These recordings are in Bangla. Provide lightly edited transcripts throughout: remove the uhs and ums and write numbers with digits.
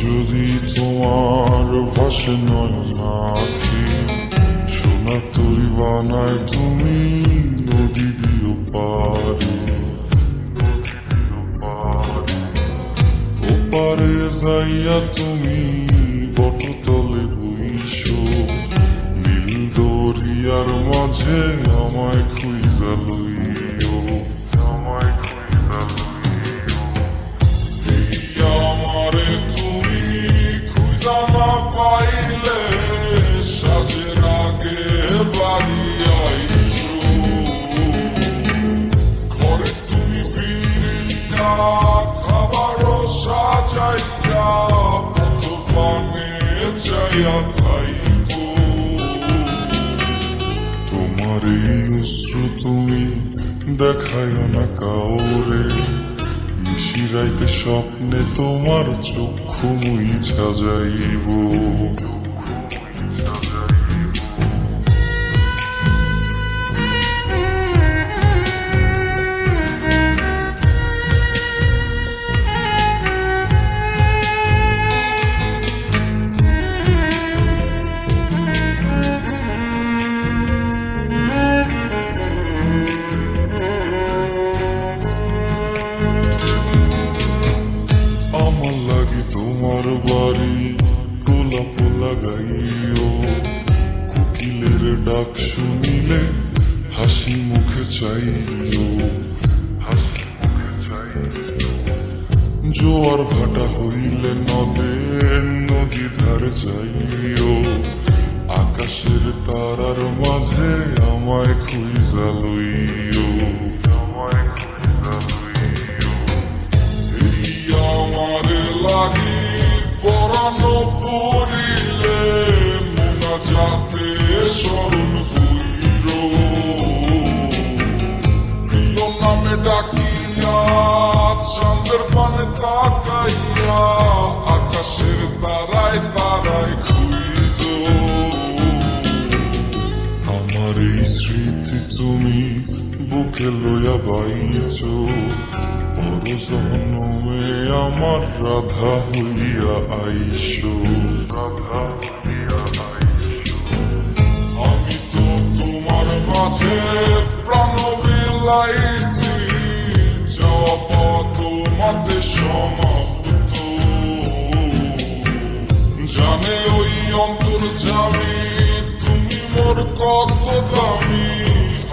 যদি তোমার ভাষে নয়ন আঁখি, সোনা তরি বানায় তুমি নদী দিও পারে। ওপারে যাইয়া তুমি বটতলে বইসো, নীল দরিয়ার মাঝে আমায় খুঁজা লইও, আমায় খুঁজা লইও। এই আমারে তুমি খুঁজা না পাইলে সাজের আগে বাড়ি আইসো, ঘরে তুমি ফিরিয়া খাবারও সাজাইয়া কত পানে চাইয়া থাইকো। তোমার এই অশ্রু তুমি দেখায় না কাউরে, নিশিরাইতে স্বপ্নে তোমার চক্ষু মুইছা যাইব। আমার লাগি তোমার বাড়ি গোলাপ লাগাইও, কোকিলের ডাক শুনিলে হাসি মুখে চাইও। জোয়ার ভাটা হইলে নদে নদী ধারে যাইও, আকাশের তারার মাঝে আমায় খুঁজা লইও, আমায় খুঁজা লইও। এই আমারে লাগি পরানো পড়িলে মোনা যাতে স্মরণ কইরো, প্রিয় নামে ডাকিয়া চাঁদের পানে তাকাইয়া আকাশের তারায় তারায় খুঁজো। আমার এই স্মৃতি তুমি বুকে লইয়া বাইছো, পর জন্মে আমার রাধা হইয়া আইসো, রাধা হইয়া আইসো। আমি তো তোমার মাঝে প্রাণ বিলাইছি, যাওয়া পথ তোমাতে সমাপ্ত। জানে ওই অন্তর যাবি তুমি মোর কত দামি,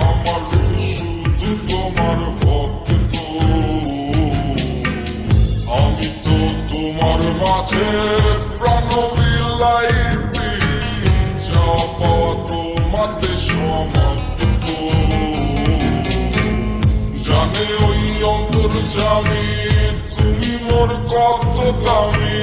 আমার শুধু তোমার ভক্ত। আমি তো তোমার মাঝে প্রাণ বিলাইছি, যাওয়া পাওয়া তোমাতে সমাপ্ত। জানে ওই অন্তর যাবি তুমি মোর কত দামি।